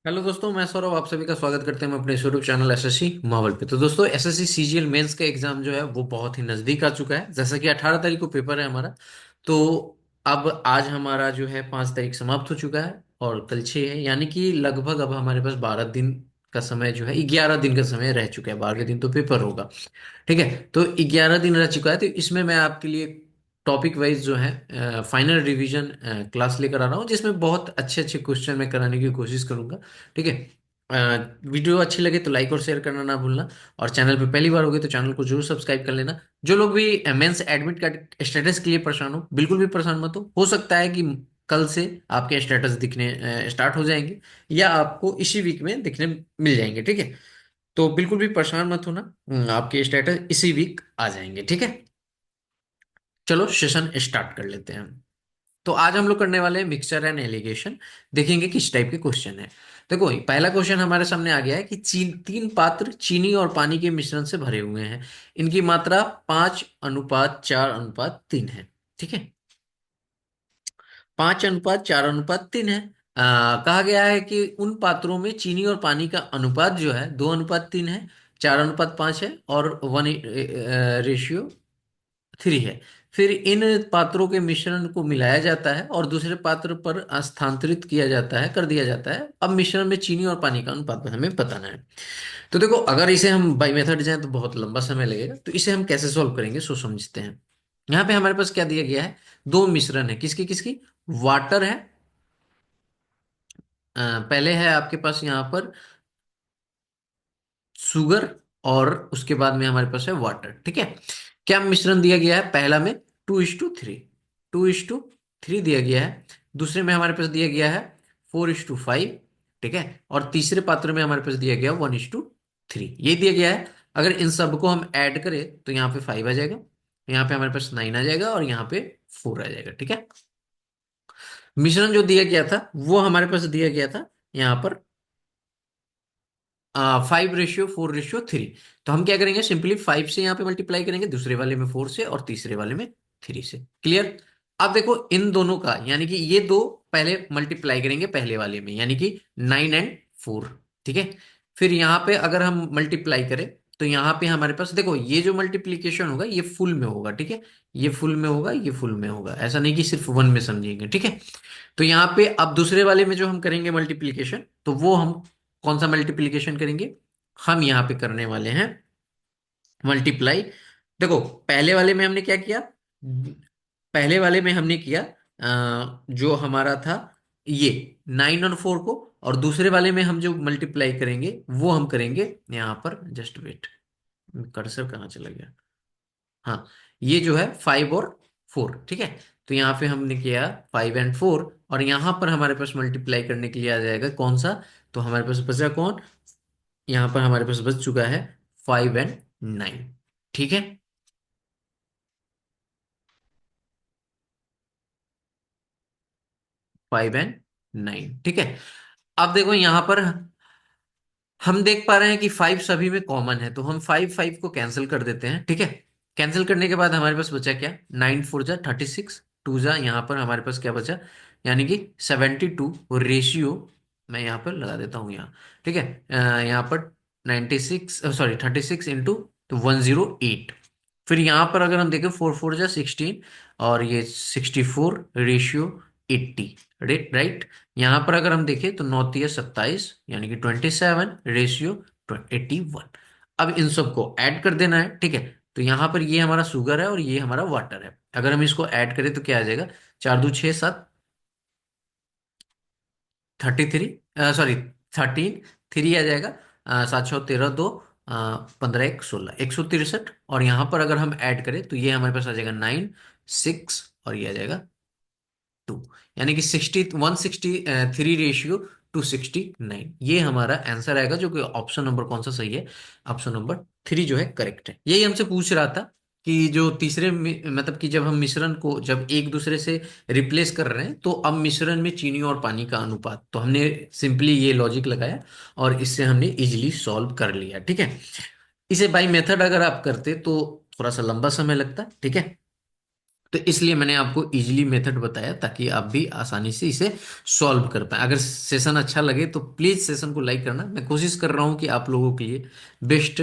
Hello दोस्तों, मैं सौरभ आप सभी का स्वागत करते हैं अपने यूट्यूब चैनल एसएससी मावल पे। तो दोस्तों, एसएससी सीजीएल मेंस का एग्जाम जो है वो बहुत ही नजदीक आ चुका है। जैसा कि 18 तारीख को पेपर है हमारा। तो अब आज हमारा जो है 5 तारीख समाप्त हो चुका है और कल 6 है, यानी कि लगभग अब हमारे पास 12 दिन का समय जो है, 11 दिन का समय रह चुका है। 12वें दिन तो पेपर होगा। ठीक है। तो 11 दिन रह चुका है, तो इसमें मैं आपके लिए टॉपिक वाइज जो है फाइनल रिवीजन क्लास लेकर आ रहा हूँ, जिसमें बहुत अच्छे अच्छे क्वेश्चन मैं कराने की कोशिश करूंगा। ठीक है। वीडियो अच्छी लगे तो लाइक और शेयर करना ना भूलना। और चैनल पे पहली बार हो गए तो चैनल को जरूर सब्सक्राइब कर लेना। जो लोग भी मेंस एडमिट कार्ड स्टेटस के लिए परेशान हो, बिल्कुल भी परेशान मत हो सकता है कि कल से आपके स्टेटस दिखने स्टार्ट हो जाएंगे, या आपको इसी वीक में दिखने मिल जाएंगे। ठीक है। तो बिल्कुल भी परेशान मत होना। आपके स्टेटस इसी वीक आ जाएंगे। ठीक है। चलो सेशन स्टार्ट कर लेते हैं। तो आज हम लोग करने वाले हैं मिक्सचर एंड एलिगेशन। देखेंगे किस टाइप के क्वेश्चन है। देखो, पहला क्वेश्चन हमारे सामने आ गया है कि तीन पात्र चीनी और पानी के मिश्रण से भरे हुए हैं। इनकी मात्रा 5:4:3 है। ठीक है। 5:4:3 है। कहा गया है कि उन पात्रों में चीनी और पानी का अनुपात जो है 2:3 है, 4:5 है, और 1:3 है। फिर इन पात्रों के मिश्रण को मिलाया जाता है और दूसरे पात्र पर स्थानांतरित किया जाता है, कर दिया जाता है। अब मिश्रण में चीनी और पानी का अनुपात हमें बताना है। तो देखो, अगर इसे हम बाई मेथड जाएं तो बहुत लंबा समय लगेगा, तो इसे हम कैसे सॉल्व करेंगे सो समझते हैं। यहाँ पे हमारे पास क्या दिया गया है? दो मिश्रण है। किसकी किसकी? वाटर है। पहले है आपके पास यहाँ पर शुगर, और उसके बाद में हमारे पास है वाटर। ठीक है। क्या मिश्रण दिया गया है? पहला में 2:3, 2:3 दिया गया है। दूसरे में हमारे पास दिया गया है 4:5। ठीक है। और तीसरे पात्र में हमारे पास दिया गया 1:3, ये दिया गया है। अगर इन सबको हम ऐड करें तो यहाँ पे 5 आ जाएगा, यहाँ पे हमारे पास 9 आ जाएगा, और यहाँ पे 4 आ जाएगा। ठीक है। मिश्रण जो दिया गया था वो हमारे पास दिया गया था यहाँ पर 5:4:3। तो हम क्या करेंगे? सिंपली 5 से यहाँ पे मल्टीप्लाई करेंगे, दूसरे वाले में 4 से, और तीसरे वाले में 3 से। क्लियर? अब देखो, इन दोनों का यानी कि ये दो पहले मल्टीप्लाई करेंगे पहले वाले में, यानी कि 9 और 4। ठीक है। फिर यहाँ पे अगर हम मल्टीप्लाई करें तो यहाँ पे हमारे पास देखो, ये जो मल्टीप्लीकेशन होगा ये फुल में होगा। ठीक है। ये फुल में होगा, ये फुल में होगा, ऐसा नहीं कि सिर्फ वन में समझेंगे। ठीक है। तो यहाँ पे अब दूसरे वाले में जो हम करेंगे मल्टीप्लीकेशन, तो वो हम कौन सा मल्टीप्लीकेशन करेंगे? हम यहाँ पे करने वाले हैं मल्टीप्लाई। देखो, पहले वाले में हमने क्या किया? पहले वाले में हमने किया जो हमारा था ये 9 और 4 को, और दूसरे वाले में हम जो मल्टीप्लाई करेंगे वो हम करेंगे यहाँ पर। जस्ट वेट, कर्सर कहाँ चला गया? हाँ, ये जो है 5 और 4। ठीक है। तो यहाँ पे हमने किया 5 और 4, और यहाँ पर हमारे पास मल्टीप्लाई करने के लिए आ जाएगा कौन सा? तो हमारे पास बचा कौन? यहाँ पर हमारे पास बच चुका है 5 और 9। ठीक है। 5 और 9। ठीक है। अब देखो यहाँ पर हम देख पा रहे हैं कि 5 सभी में कॉमन है, तो हम 5 5 को कैंसिल कर देते हैं। ठीक है। कैंसिल करने के बाद हमारे पास बचा क्या? 9 4 जा 36, 2 जा यहाँ पर हमारे पास क्या बचा? यानी कि 72। और रेशियो मैं यहाँ पर लगा देता हूँ यहाँ। ठीक है। यहाँ पर 96, सॉरी 36 इंटू तो 108। फिर यहाँ पर अगर हम देखें 4 4 जा 16, और ये 64 रेशियो 80। Right right. यहाँ पर अगर हम देखें तो 9 3 जा 27, यानी कि 27 रेशियो 81। अब इन सबको ऐड कर देना है। ठीक है। तो यहाँ पर ये हमारा शुगर है और ये हमारा वाटर है। अगर हम इसको ऐड करें तो क्या आ जाएगा? 4 2 6 7, 33, सॉरी 13, 3 आ जाएगा। 7 6 13 2, 15 1 16, 163। और यहाँ पर अगर हम ऐड करें तो ये हमारे पास आ जाएगा 9 6, और ये आ जाएगा 2, यानी कि 163 रेशियो 269। ये हमारा आंसर आएगा, जो कि ऑप्शन नंबर कौन सा सही है? ऑप्शन नंबर 3 जो है करेक्ट है। यही हमसे पूछ रहा था कि जो मतलब कि जब हम मिश्रण को जब एक दूसरे से रिप्लेस कर रहे हैं, तो अब मिश्रण में चीनी और पानी का अनुपात, तो हमने सिंपली ये लॉजिक लगाया और इससे हमने इजिली सॉल्व कर लिया। ठीक है। इसे बाई मेथड अगर आप करते तो थोड़ा सा लंबा समय लगता। ठीक है। तो इसलिए मैंने आपको इजीली मेथड बताया ताकि आप भी आसानी से इसे सॉल्व कर पाए। अगर सेशन अच्छा लगे तो प्लीज सेशन को लाइक करना। मैं कोशिश कर रहा हूं कि आप लोगों के लिए बेस्ट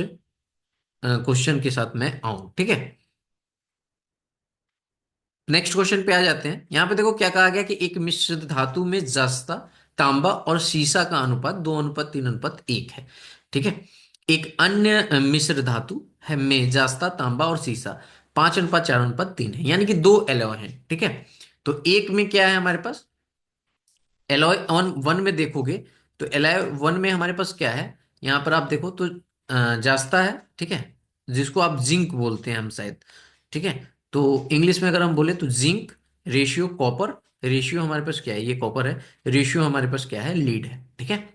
क्वेश्चन के साथ मैं आऊं, ठीक है। नेक्स्ट क्वेश्चन पे आ जाते हैं। यहां पे देखो क्या कहा गया कि एक मिश्र धातु में जस्ता, तांबा और सीसा का अनुपात 2:3:1 है, ठीक है। एक अन्य मिश्र धातु है में जस्ता, तांबा और सीसा 5:4:3 है, यानी कि दो एलॉय हैं, ठीक है। तो एक में क्या है हमारे पास, एलॉय ऑन वन में देखोगे तो एलॉय वन में हमारे पास क्या है, यहां पर आप देखो तो जास्ता है, ठीक है, जिसको आप जिंक बोलते हैं हम शायद, ठीक है। तो इंग्लिश में अगर हम बोले तो जिंक, रेशियो कॉपर, रेशियो हमारे पास क्या है, ये कॉपर है, रेशियो हमारे पास क्या है, लीड है, ठीक है।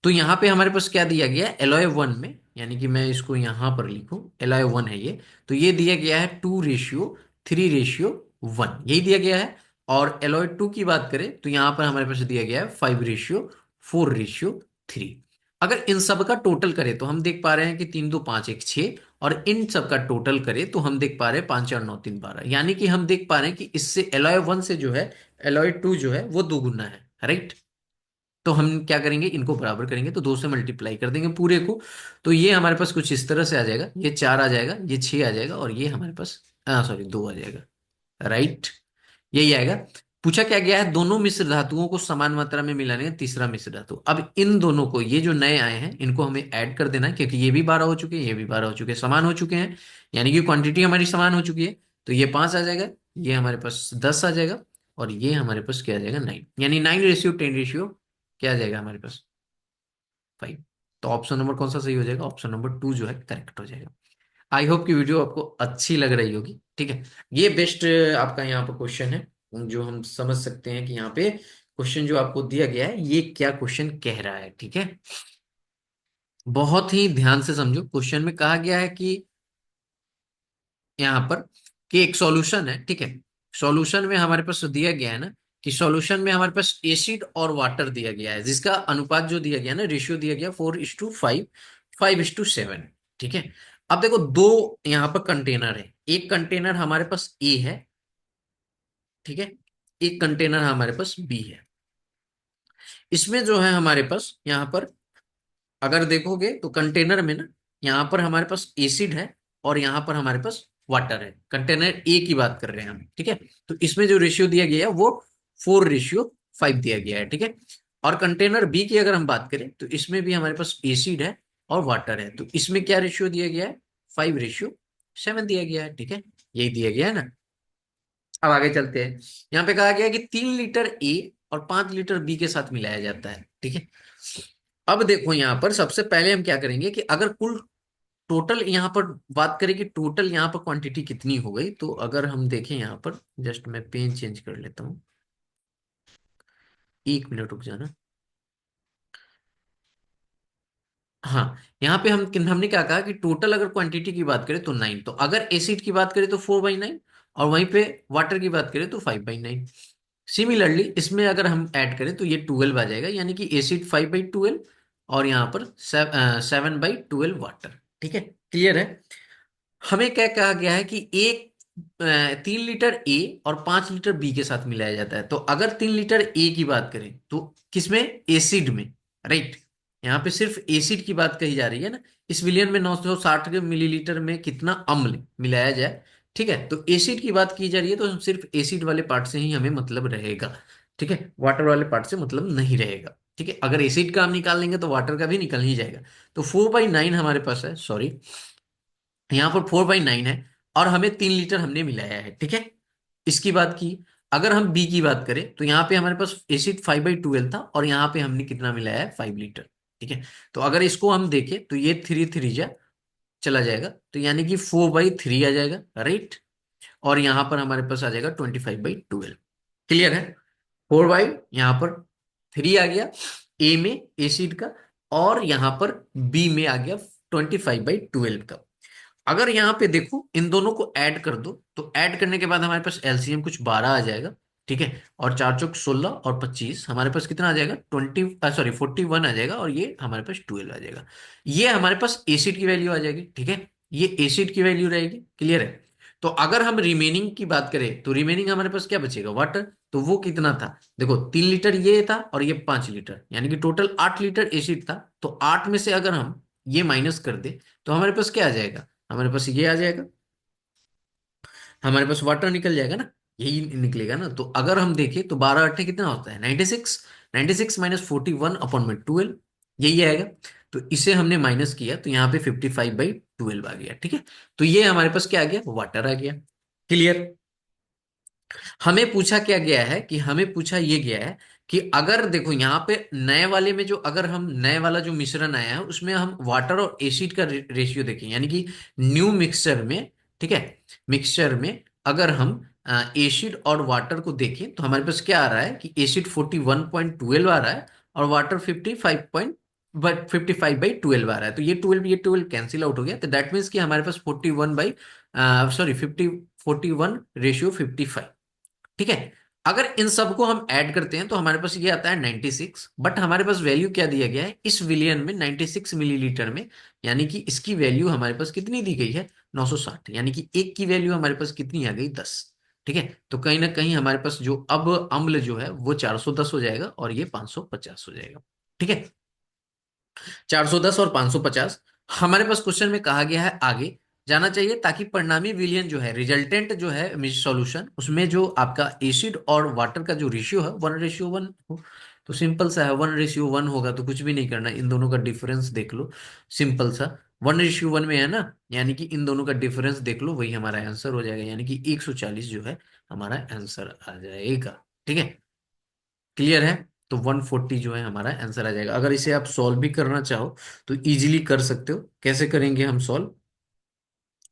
तो यहाँ पे हमारे पास क्या दिया गया है एलॉय वन में, यानी कि मैं इसको यहाँ पर लिखूं, एलॉय वन है ये, तो ये दिया गया है 2:3:1, यही दिया गया है। और एलॉय टू की बात करें तो यहाँ पर हमारे पास दिया गया है 5:4:3। अगर इन सब का टोटल करें तो हम देख पा रहे हैं कि 3 2 5 1 6, और इन सब का टोटल करें तो हम देख पा रहे हैं 5 4 9 3 12, यानी कि हम देख पा रहे हैं कि इससे एलॉय वन से जो है एलॉय टू जो है वो दोगुना है, राइट। तो हम क्या करेंगे, इनको बराबर करेंगे तो दो से मल्टीप्लाई कर देंगे पूरे को। तो ये हमारे पास कुछ इस तरह से आ जाएगा, ये चार आ जाएगा, ये छह आ जाएगा, और ये हमारे पास सॉरी दो आ जाएगा, राइट। यही आएगा। पूछा क्या गया है, दोनों मिश्र धातुओं को समान मात्रा में मिलाने का तीसरा मिश्र धातु। अब इन दोनों को, ये जो नए आए हैं इनको हमें ऐड कर देना है, क्योंकि ये भी 12 हो चुके हैं, ये भी 12 हो चुके हैं, समान हो चुके हैं, यानी कि क्वांटिटी हमारी समान हो चुकी है। तो ये 5 आ जाएगा, ये हमारे पास 10 आ जाएगा, और ये हमारे पास क्या आ जाएगा, 9, यानी 9:10 क्या आ जाएगा हमारे पास, 5। तो ऑप्शन नंबर कौन सा सही हो जाएगा, ऑप्शन नंबर टू जो है करेक्ट हो जाएगा। आई होप कि वीडियो आपको अच्छी लग रही होगी, ठीक है। ये बेस्ट आपका यहाँ पर क्वेश्चन है, जो हम समझ सकते हैं कि यहाँ पे क्वेश्चन जो आपको दिया गया है ये क्या क्वेश्चन कह रहा है, ठीक है। बहुत ही ध्यान से समझो, क्वेश्चन में कहा गया है कि यहाँ पर कि एक सॉल्यूशन है, ठीक है। सॉल्यूशन में हमारे पास दिया गया है ना, कि सॉल्यूशन में हमारे पास एसिड और वाटर दिया गया है, जिसका अनुपात जो दिया गया है ना, रेशियो दिया गया 4:5, 5:7, ठीक है। अब देखो दो यहाँ पर कंटेनर है, एक कंटेनर हमारे पास ए है, ठीक है, एक कंटेनर हमारे पास बी है। इसमें जो है हमारे पास यहाँ पर अगर देखोगे तो कंटेनर में ना, यहाँ पर हमारे पास एसिड है और यहाँ पर हमारे पास वाटर है। कंटेनर ए की बात कर रहे हैं हम, ठीक है। तो इसमें जो रेशियो दिया गया है वो 4:5 दिया गया है, ठीक है। और कंटेनर बी की अगर हम बात करें तो इसमें भी हमारे पास एसिड है और वाटर है, तो इसमें क्या रेशियो दिया गया है, 5:7 दिया गया है, ठीक है। यही दिया गया है ना। अब आगे चलते हैं। यहाँ पे कहा गया है कि 3 लीटर ए और 5 लीटर बी के साथ मिलाया जाता है, ठीक है। अब देखो यहाँ पर सबसे पहले हम क्या करेंगे कि अगर कुल टोटल यहाँ पर बात करें कि टोटल यहाँ पर क्वांटिटी कितनी हो गई, तो अगर हम देखें यहाँ पर, जस्ट मैं पेन चेंज कर लेता हूँ, 1 मिनट रुक जाना। हाँ, यहाँ पे हमने क्या कहा कि टोटल अगर क्वांटिटी की बात करें तो 9, तो अगर एसिड की बात करें तो 4/9, और वहीं पे वाटर की बात करें तो 5/9। सिमिलरली इसमें अगर हम ऐड करें तो ये 12 आ जाएगा, यानी कि एसिड 5/12 और यहाँ पर 7/12 वाटर, ठीक है। क्लियर है। हमें क्या कहा गया है कि एक 3 लीटर ए और 5 लीटर बी के साथ मिलाया जाता है। तो अगर 3 लीटर ए की बात करें तो किसमें, एसिड में, राइट। यहाँ पे सिर्फ एसिड की बात कही जा रही है ना। इस विलियन में 960 मिलीलीटर में कितना अम्ल मिलाया जाए, ठीक है। तो एसिड की बात की जा रही है, तो हम सिर्फ एसिड वाले पार्ट से ही हमें मतलब रहेगा, ठीक है। वाटर वाले पार्ट से मतलब नहीं रहेगा, ठीक है। अगर एसिड का हम निकाल लेंगे तो वाटर का भी निकल ही जाएगा। तो 4/9 हमारे पास है, सॉरी, यहाँ पर 4/9 है, और हमें 3 लीटर हमने मिलाया है, ठीक है। इसकी बात की। अगर हम बी की बात करें तो यहाँ पे हमारे पास एसिड 5/12 था, और यहाँ पे हमने कितना मिलाया है, 5 लीटर, ठीक है। तो अगर इसको हम देखें तो ये 3 3 जा चला जाएगा, तो यानी कि 4/3 आ जाएगा, राइट। और यहाँ पर हमारे पास आ जाएगा 25/12। क्लियर है। 4 बाई यहाँ पर 3 आ गया ए में एसिड का, और यहाँ पर बी में आ गया 25/12 का। अगर यहाँ पे देखो इन दोनों को ऐड कर दो, तो ऐड करने के बाद हमारे पास एलसीएम कुछ 12 आ जाएगा, ठीक है। और 4 × 4 = 16 और 25 हमारे पास कितना आ जाएगा, 41 आ जाएगा, और ये हमारे पास 12 आ जाएगा। ये हमारे पास एसिड की वैल्यू आ जाएगी, ठीक है। ये एसिड की वैल्यू रहेगी, क्लियर है। तो अगर हम रिमेनिंग की बात करें तो रिमेनिंग हमारे पास क्या बचेगा, वाटर। तो वो कितना था, देखो 3 लीटर ये था और ये 5 लीटर, यानी कि टोटल 8 लीटर एसिड था। तो 8 में से अगर हम ये माइनस कर दे तो हमारे पास क्या आ जाएगा, हमारे पास ये आ जाएगा, हमारे पास वाटर निकल जाएगा ना, यही निकलेगा ना। तो अगर हम देखें तो 12 8 कितना होता है, 96। 96 माइनस 41/12, यही आएगा। तो इसे हमने माइनस किया तो यहाँ पे 55/12 आ गया, ठीक है। तो ये हमारे पास क्या आ गया, वाटर आ गया। क्लियर। हमें पूछा क्या गया है कि हमें पूछा ये गया है कि अगर देखो यहाँ पे नए वाले में जो, अगर हम नए वाला जो मिश्रण आया है उसमें हम वाटर और एसिड का रेशियो देखें, यानी कि न्यू मिक्सचर में, ठीक है, मिक्सचर में अगर हम एसिड और वाटर को देखें तो हमारे पास क्या आ रहा है कि एसिड 41/12 आ रहा है और वाटर 55/12 आ रहा है। तो ये 12 कैंसिल आउट हो गया, तो दैट मीन्स कि हमारे पास 41 रेशियो 55, ठीक है। अगर इन सबको हम ऐड करते हैं तो हमारे पास ये आता है 96, बट हमारे पास वैल्यू क्या दिया गया है इस विलियन में, 96 मिलीलीटर में, यानी कि इसकी वैल्यू हमारे पास कितनी दी गई है, 960, यानी कि एक की वैल्यू हमारे पास कितनी आ गई, 10। ठीक है, तो कहीं ना कहीं हमारे पास जो अब अम्ल जो है वो 410 हो जाएगा और ये 550 हो जाएगा, ठीक है। 410 और 550। हमारे पास क्वेश्चन में कहा गया है आगे जाना चाहिए ताकि परिणामी विलयन जो है, रिजल्टेंट जो है सॉल्यूशन, उसमें जो आपका एसिड और वाटर का जो रेशियो है 1:1 हो। तो सिंपल सा है, 1:1 होगा तो कुछ भी नहीं करना, इन दोनों का डिफरेंस देख लो, सिंपल सा 1:1 में है ना, यानी कि इन दोनों का डिफरेंस देख लो, वही हमारा आंसर हो जाएगा, यानी कि 140 जो है हमारा आंसर आ जाएगा, ठीक है। क्लियर है। तो 140 जो है हमारा आंसर आ जाएगा। अगर इसे आप सॉल्व भी करना चाहो तो इजीली कर सकते हो। कैसे करेंगे हम सॉल्व,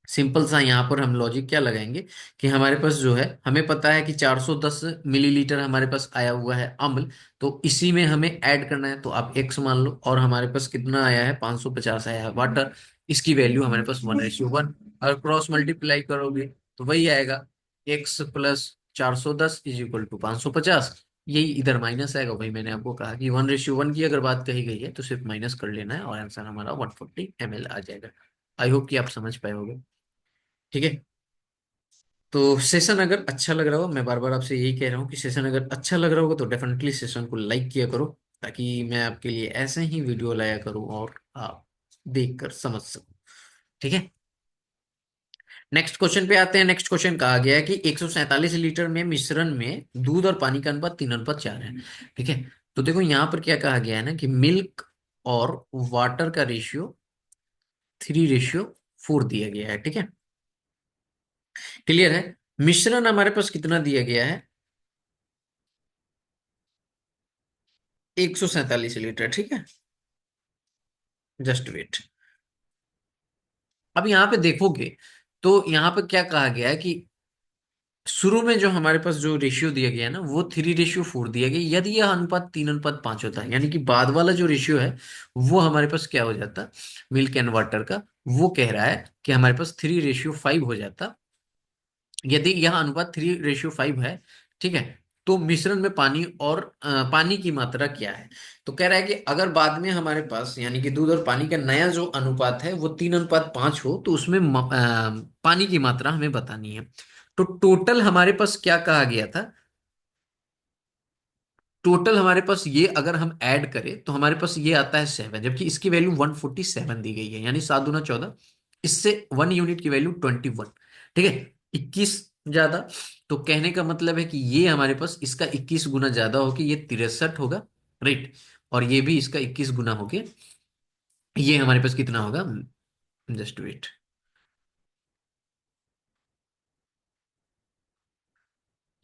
सिंपल सा यहाँ पर हम लॉजिक क्या लगाएंगे कि हमारे पास जो है, हमें पता है कि 410 मिलीलीटर हमारे पास आया हुआ है अम्ल, तो इसी में हमें ऐड करना है, तो आप x मान लो, और हमारे पास कितना आया है, 550 आया है वाटर, इसकी वैल्यू हमारे पास 1:1। अगर क्रॉस मल्टीप्लाई करोगे तो वही आएगा, x + 410 = 550, यही इधर माइनस आएगा। वही मैंने आपको कहा कि 1:1 की अगर बात कही गई है तो सिर्फ माइनस कर लेना है और आंसर हमारा 140 ml आ जाएगा। आई होप कि आप समझ पाए होगे, ठीक है। तो सेशन अगर अच्छा लग रहा हो, मैं बार बार आपसे यही कह रहा हूँ कि सेशन अगर अच्छा लग रहा होगा तो डेफिनेटली सेशन को लाइक किया करो, ताकि मैं आपके लिए ऐसे ही वीडियो लाया करूँ और आप देख कर समझ सको, ठीक है। नेक्स्ट क्वेश्चन पे आते हैं। नेक्स्ट क्वेश्चन कहा गया है कि 147 लीटर में मिश्रण में दूध और पानी का अनुपात 3:4 है, ठीक है। तो देखो यहाँ पर क्या कहा गया है ना कि मिल्क और वाटर का रेशियो 3:4 दिया गया है, ठीक है। क्लियर है। मिश्रण हमारे पास कितना दिया गया है, 147 लीटर, ठीक है। Just wait. अब यहाँ पे देखोगे तो यहाँ पे क्या कहा गया है कि शुरू में जो हमारे पास जो रेशियो दिया गया है ना वो 3:4 दिया गया, यदि यह अनुपात 3:5 होता है, यानी कि बाद वाला जो रेशियो है वो हमारे पास क्या हो जाता, मिल्क एंड वाटर का, वो कह रहा है कि हमारे पास 3:5 हो जाता, यदि यह अनुपात 3:5 है, ठीक है। तो मिश्रण में पानी और पानी की मात्रा क्या है, तो कह रहा है कि अगर बाद में हमारे पास यानी कि दूध और पानी का नया जो अनुपात है वो 3:5 हो तो उसमें पानी की मात्रा हमें बतानी है। तो टोटल हमारे पास क्या कहा गया था, टोटल हमारे पास ये अगर हम ऐड करें तो हमारे पास ये आता है 7, जबकि इसकी वैल्यू 147 दी गई है, यानी 7×2 = 14, इससे 1 यूनिट की वैल्यू 21, ठीक है, 21 ज्यादा। तो कहने का मतलब है कि ये हमारे पास इसका 21 गुना ज्यादा होके ये 63 होगा, राइट। और ये भी इसका 21 गुना होके ये हमारे पास कितना होगा, जस्ट वेट,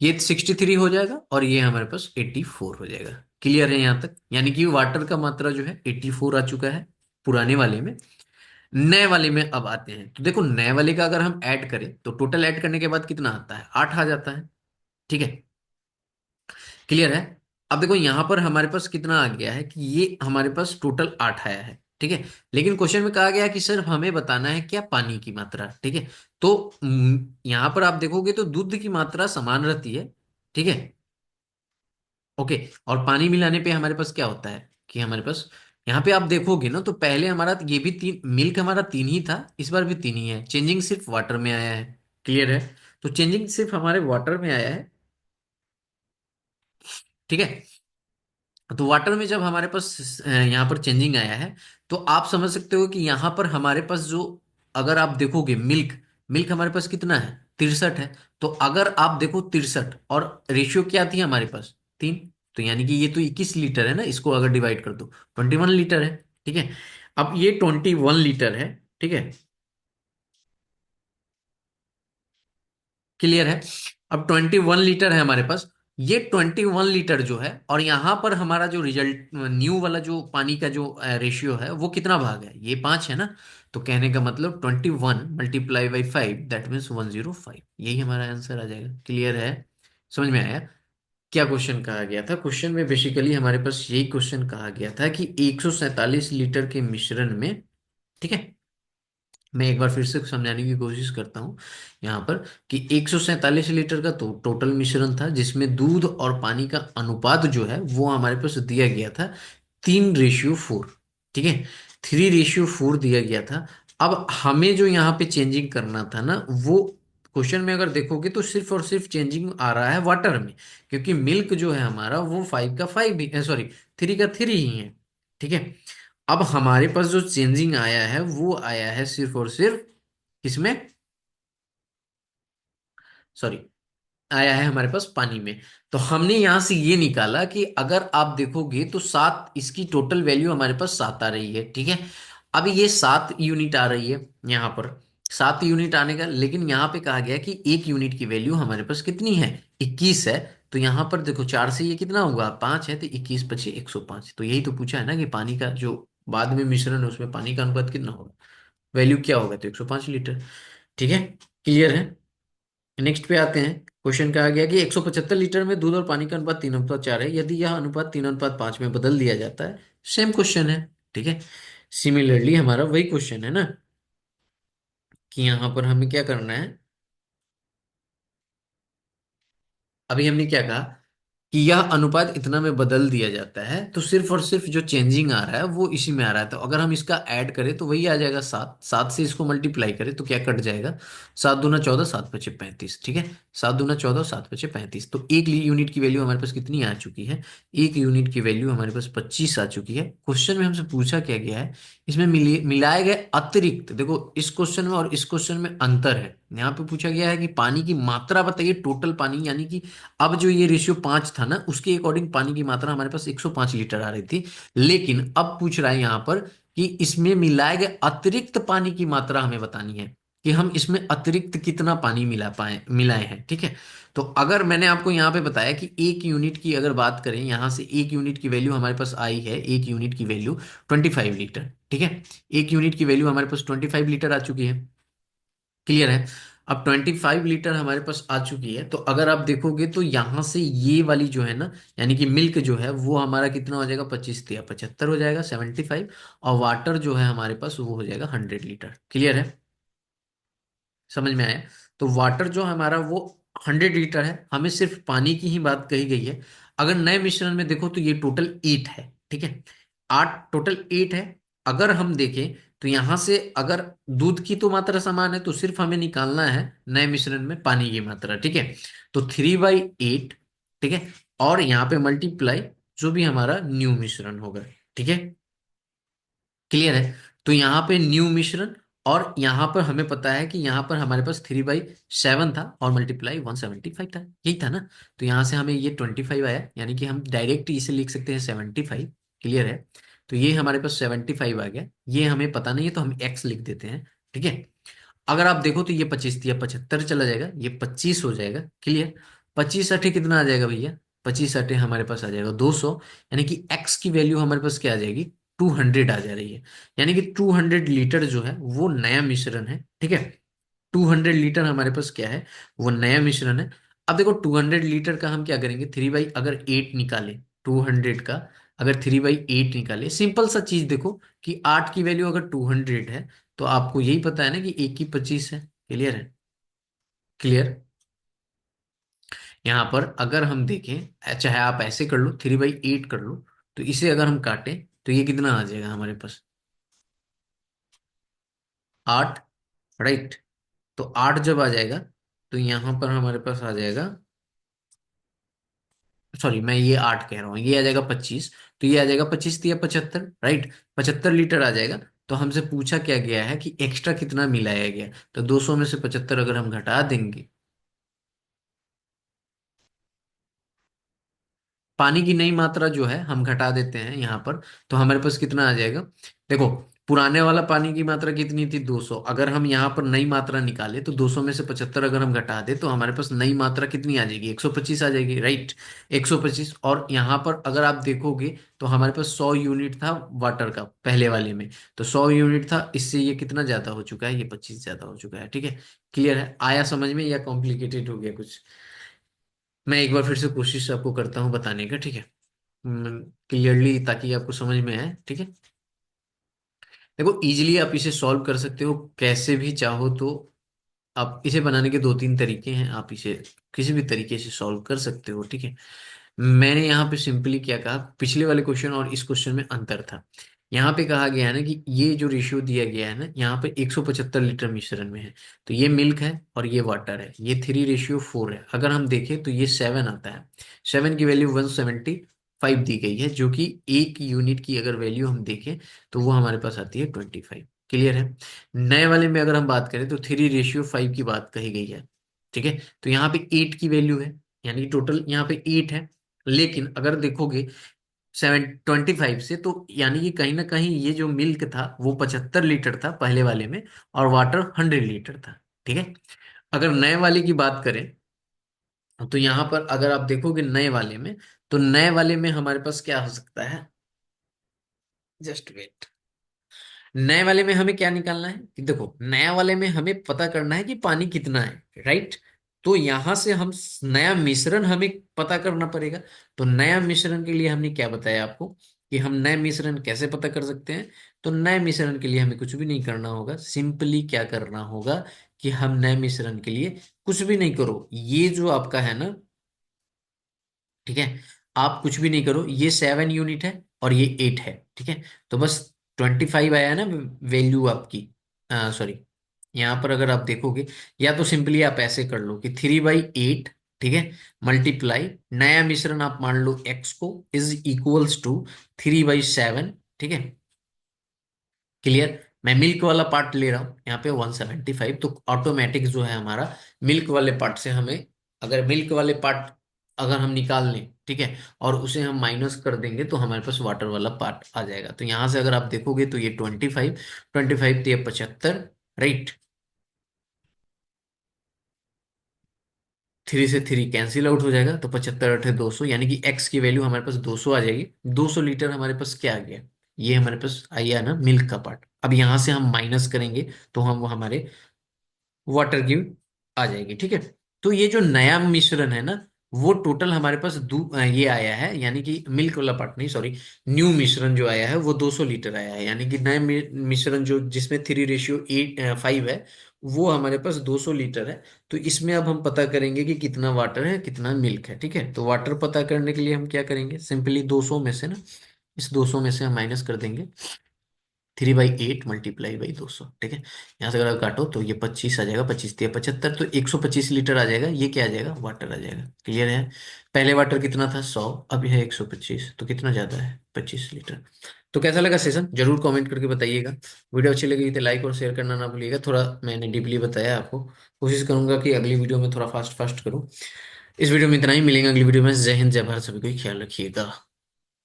ये 63 हो जाएगा और ये हमारे पास 84 हो जाएगा। क्लियर है यहाँ तक, यानी कि वाटर का मात्रा जो है 84 आ चुका है पुराने वाले में। नए वाले में अब आते हैं, तो देखो नए वाले का अगर हम ऐड करें तो टोटल ऐड करने के बाद कितना आता है, 8 आ जाता है, ठीक है। क्लियर है। अब देखो यहां पर हमारे पास कितना आ गया है कि ये हमारे पास टोटल 8 आया है, ठीक है। लेकिन क्वेश्चन में कहा गया है कि सिर्फ हमें बताना है क्या, पानी की मात्रा, ठीक है। तो यहां पर आप देखोगे तो दूध की मात्रा समान रहती है, ठीक है, ओके। और पानी मिलाने पे हमारे पास क्या होता है कि हमारे पास यहाँ पे आप देखोगे ना तो पहले हमारा ये भी 3, मिल्क हमारा 3 ही था, इस बार भी 3 ही है, चेंजिंग सिर्फ वाटर में आया है, क्लियर है? तो चेंजिंग सिर्फ हमारे वाटर में आया है। ठीक है। तो वाटर में जब हमारे पास यहाँ पर चेंजिंग आया है, तो आप समझ सकते हो कि यहाँ पर हमारे पास जो, अगर आप देखोगे मिल्क, मिल्क हमारे पास कितना है, 63 है। तो अगर आप देखो 63, और रेशियो क्या थी हमारे पास, 3। तो यानी कि ये तो 21 लीटर है ना, इसको अगर डिवाइड कर दो 21 लीटर है। ठीक है। अब ये 21 लीटर है। ठीक है। क्लियर है? अब 21 लीटर है हमारे पास। ये 21 लीटर जो है, और यहां पर हमारा जो रिजल्ट न्यू वाला जो पानी का जो रेशियो है वो कितना भाग है, ये 5 है ना। तो कहने का मतलब 21 × 5 दैट मीन्स 105, यही हमारा आंसर आ जाएगा। क्लियर है? समझ में आया? क्या क्वेश्चन कहा गया था? क्वेश्चन में बेसिकली हमारे पास यही क्वेश्चन कहा गया था कि 147 लीटर के मिश्रण में, ठीक है, मैं एक बार फिर से समझाने की कोशिश करता हूँ यहाँ पर, कि 147 लीटर का तो टोटल मिश्रण था, जिसमें दूध और पानी का अनुपात जो है वो हमारे पास दिया गया था 3:4। ठीक है, 3:4 दिया गया था। अब हमें जो यहाँ पे चेंजिंग करना था ना, वो क्वेश्चन में अगर देखोगे तो सिर्फ और सिर्फ चेंजिंग आ रहा है वाटर में, क्योंकि मिल्क जो है हमारा वो 5 का 5 ही, सॉरी, 3 का 3 ही है। ठीक है। अब हमारे पास जो चेंजिंग आया है वो आया है सिर्फ और सिर्फ किसमें, सॉरी, आया है हमारे पास पानी में। तो हमने यहां से ये निकाला कि अगर आप देखोगे तो 7, इसकी टोटल वैल्यू हमारे पास 7 आ रही है। ठीक है। अब ये 7 यूनिट आ रही है यहाँ पर, 7 यूनिट आने का, लेकिन यहाँ पे कहा गया कि 1 यूनिट की वैल्यू हमारे पास कितनी है, 21 है। तो यहाँ पर देखो 4 से ये कितना होगा, 5 है, तो 21 × 5 = 105। तो यही तो पूछा है ना कि पानी का जो बाद में मिश्रण है उसमें पानी का अनुपात कितना होगा, वैल्यू क्या होगा, तो 105 लीटर। ठीक है। क्लियर है? नेक्स्ट पे आते हैं। क्वेश्चन कहा गया कि 175 लीटर में दूध और पानी का अनुपात 3:4 है, यदि यह अनुपात 3:5 में बदल दिया जाता है। सेम क्वेश्चन है। ठीक है। सिमिलरली हमारा वही क्वेश्चन है ना, कि यहाँ पर हमें क्या करना है। अभी हमने क्या कहा कि यह अनुपात इतना में बदल दिया जाता है, तो सिर्फ और सिर्फ जो चेंजिंग आ रहा है वो इसी में आ रहा है। तो अगर हम इसका ऐड करें तो वही आ जाएगा 7, 7 से इसको मल्टीप्लाई करें तो क्या कट जाएगा, 7×2 = 14, 7×5 = 35। ठीक है। 7×2 = 7×5 = 35। तो एक यूनिट की वैल्यू हमारे पास कितनी आ चुकी है, एक यूनिट की वैल्यू हमारे पास 25 आ चुकी है। क्वेश्चन में हमसे पूछा क्या गया है, इसमें मिलाए गए अतिरिक्त, देखो इस क्वेश्चन में और इस क्वेश्चन में अंतर है। यहाँ पे पूछा गया है कि पानी की मात्रा बताइए, टोटल पानी, यानी कि अब जो ये रेशियो 5 था ना, उसके अकॉर्डिंग पानी की मात्रा हमारे पास 105 लीटर आ रही थी। लेकिन अब पूछ रहा है यहाँ पर कि इसमें मिलाए गए अतिरिक्त पानी की मात्रा हमें बतानी है, कि हम इसमें अतिरिक्त कितना पानी मिलाए हैं। ठीक है। तो अगर मैंने आपको यहाँ पे बताया कि एक यूनिट की अगर बात करें, यहाँ से एक यूनिट की वैल्यू हमारे पास आई है, एक यूनिट की वैल्यू 25 लीटर। ठीक है। एक यूनिट की वैल्यू हमारे पास 25 लीटर आ चुकी है। क्लियर है? अब 25 लीटर हमारे पास आ चुकी है, तो अगर आप देखोगे तो यहां से ये वाली जो है ना, यानी कि मिल्क जो है वो हमारा कितना हो जाएगा, 25 × 3 = 75 हो जाएगा, 75। और वाटर जो है हमारे पास वो हो जाएगा 100 लीटर। क्लियर है? समझ में आया? तो वाटर जो हमारा वो 100 लीटर है, हमें सिर्फ पानी की ही बात कही गई है। अगर नए मिश्रण में देखो तो ये टोटल 8 है। ठीक है। 8, टोटल 8 है। अगर हम देखें तो यहां से अगर दूध की तो मात्रा समान है, तो सिर्फ हमें निकालना है नए मिश्रण में पानी की मात्रा। ठीक है। तो 3/8। ठीक है। और यहाँ पे मल्टीप्लाई जो भी हमारा न्यू मिश्रण होगा। ठीक है। क्लियर है? तो यहाँ पे न्यू मिश्रण, और यहाँ पर हमें पता है कि यहाँ पर हमारे पास 3/7 था, और मल्टीप्लाई 175 था, यही था ना। तो यहाँ से हमें ये 25 आया, यानी कि हम डायरेक्ट इसे लिख सकते हैं 75। क्लियर है? तो ये हमारे पास 75 आ गया। ये हमें पता नहीं है तो हम एक्स लिख देते हैं। ठीक है। अगर आप देखो तो ये 25 थी, अब 75 चला जाएगा, ये 25 हो जाएगा। क्लियर? 25 × 8 कितना आ जाएगा भैया, 25 × 8 हमारे पास आ जाएगा 200। यानी कि एक्स की वैल्यू हमारे पास क्या आ जाएगी, 200 आ जा रही है। यानी कि 200 लीटर जो है वो नया मिश्रण है। ठीक है। 200 लीटर हमारे पास क्या है, वो नया मिश्रण है। अब देखो 200 लीटर का हम क्या करेंगे, 3/, अगर 8 निकाले 200 का, अगर 3/8 निकाले, सिंपल सा चीज देखो कि 8 की वैल्यू अगर 200 है, तो आपको यही पता है ना कि एक की 25 है। क्लियर है? क्लियर? यहाँ पर अगर हम देखें, चाहे आप ऐसे कर लो, 3/8 कर लो, तो इसे अगर हम काटें तो ये कितना आ जाएगा हमारे पास, 8। राइट? तो 8 जब आ जाएगा तो यहाँ पर हमारे पास आ जाएगा, सॉरी मैं ये 8 कह रहा हूँ, ये आ जाएगा 25। तो ये आ जाएगा 25 या 75, राइट। 75 लीटर आ जाएगा। तो हमसे पूछा क्या गया है कि एक्स्ट्रा कितना मिलाया गया। तो 200 में से 75 अगर हम घटा देंगे, पानी की नई मात्रा जो है हम घटा देते हैं यहाँ पर, तो हमारे पास कितना आ जाएगा। देखो, पुराने वाला पानी की मात्रा कितनी थी, 200। अगर हम यहाँ पर नई मात्रा निकाले तो 200 में से 75 अगर हम घटा दे तो हमारे पास नई मात्रा कितनी आ जाएगी, 125 आ जाएगी, राइट। 125। और यहाँ पर अगर आप देखोगे तो हमारे पास 100 यूनिट था वाटर का पहले वाले में। तो 100 यूनिट था, इससे ये कितना ज्यादा हो चुका है, ये 25 ज्यादा हो चुका है, ठीक है। क्लियर है, आया समझ में या कॉम्प्लिकेटेड हो गया कुछ। मैं एक बार फिर से कोशिश आपको करता हूँ बताने का, ठीक है, क्लियरली, ताकि आपको समझ में आए, ठीक है। देखो, इजीली आप इसे सॉल्व कर सकते हो कैसे भी चाहो तो। आप इसे बनाने के 2-3 तरीके हैं, आप इसे किसी भी तरीके से सॉल्व कर सकते हो, ठीक है। मैंने यहाँ पे सिंपली क्या कहा, पिछले वाले क्वेश्चन और इस क्वेश्चन में अंतर था। यहाँ पे कहा गया है ना कि ये जो रेशियो दिया गया है ना, यहाँ पे 175 लीटर मिश्रण में है। तो ये मिल्क है और ये वाटर है, ये 3:4 है। अगर हम देखें तो ये 7 आता है। 7 की वैल्यू 175 दी गई है, जो कि एक यूनिट की अगर वैल्यू हम देखें तो वो हमारे पास आती है 25। क्लियर है। नए वाले में अगर हम बात करें तो 3:5 की बात कही गई है, ठीक है। तो यहाँ पे 8 की वैल्यू है, यानी टोटल यहाँ पे 8 है। लेकिन अगर देखोगे 725 से, तो यानी कि कहीं ना कहीं ये जो मिल्क था वो 75 लीटर था पहले वाले में, और वाटर 100 लीटर था, ठीक है। अगर नए वाले की बात करें तो यहाँ पर अगर आप देखोगे नए वाले में, तो नए वाले में हमारे पास क्या हो सकता है, जस्ट वेट। नए वाले में हमें क्या निकालना है कि देखो, नया वाले में हमें पता करना है कि पानी कितना है, राइट। तो यहां से हम नया मिश्रण हमें पता करना पड़ेगा। तो नया मिश्रण के लिए हमने क्या बताया आपको कि हम नए मिश्रण कैसे पता कर सकते हैं। तो नए मिश्रण के लिए हमें कुछ भी नहीं करना होगा, सिंपली क्या करना होगा कि हम नए मिश्रण के लिए कुछ भी नहीं करो, ये जो आपका है ना, ठीक है, आप कुछ भी नहीं करो, ये 7 यूनिट है और ये 8 है, ठीक है। तो बस 25 आया है ना वैल्यू आपकी, सॉरी, यहाँ पर अगर आप देखोगे, या तो सिंपली आप ऐसे कर लो कि 3/8, ठीक है, मल्टीप्लाई नया मिश्रण आप मान लो एक्स को इज इक्वल्स टू 3/7, ठीक है। क्लियर। मैं मिल्क वाला पार्ट ले रहा हूँ यहाँ पे 175, तो ऑटोमेटिक जो है हमारा मिल्क वाले पार्ट से हमें, अगर मिल्क वाले पार्ट अगर हम निकाल लें, ठीक है, और उसे हम माइनस कर देंगे तो हमारे पास वाटर वाला पार्ट आ जाएगा। तो यहाँ से अगर आप देखोगे तो ये 25, 25 तो ये 75, राइट। 3 से 3 कैंसिल आउट हो जाएगा, तो 75 × 8 = 200, यानी कि एक्स की वैल्यू हमारे पास 200 आ जाएगी। 200 लीटर हमारे पास क्या आ गया, ये हमारे पास आया ना मिल्क का पार्ट। अब यहाँ से हम माइनस करेंगे तो हम वो हमारे वाटर की आ जाएगी, ठीक है। तो ये जो नया मिश्रण है ना, वो टोटल हमारे पास ये आया है, यानी कि मिल्क वाला पार्ट नहीं, सॉरी, न्यू मिश्रण जो आया है वो 200 लीटर आया है, यानी कि नया मिश्रण जो जिसमें 3:8 5 है, वो हमारे पास 200 लीटर है। तो इसमें अब हम पता करेंगे कि कितना वाटर है कितना मिल्क है, ठीक है। तो वाटर पता करने के लिए हम क्या करेंगे, सिंपली 200 में से ना, इस 200 में से हम माइनस कर देंगे 3/8 × 200, ठीक है। यहाँ से अगर आप काटो तो ये 25 आ जाएगा, 25 × 75, तो 125 लीटर आ जाएगा। ये क्या आ जाएगा, वाटर आ जाएगा। क्लियर है। पहले वाटर कितना था, 100, अब है 125, तो कितना ज्यादा है, 25 लीटर। तो कैसा लगा सेशन, जरूर कमेंट करके बताइएगा। वीडियो अच्छी लगी तो लाइक और शेयर करना ना भूलिएगा। थोड़ा मैंने डीपली बताया आपको, कोशिश करूंगा कि अगली वीडियो में थोड़ा फास्ट फास्ट करूँ। इस वीडियो में इतना ही, मिलेंगे अगली वीडियो में। जय हिंद, जय भारत, सभी को ख्याल रखिएगा।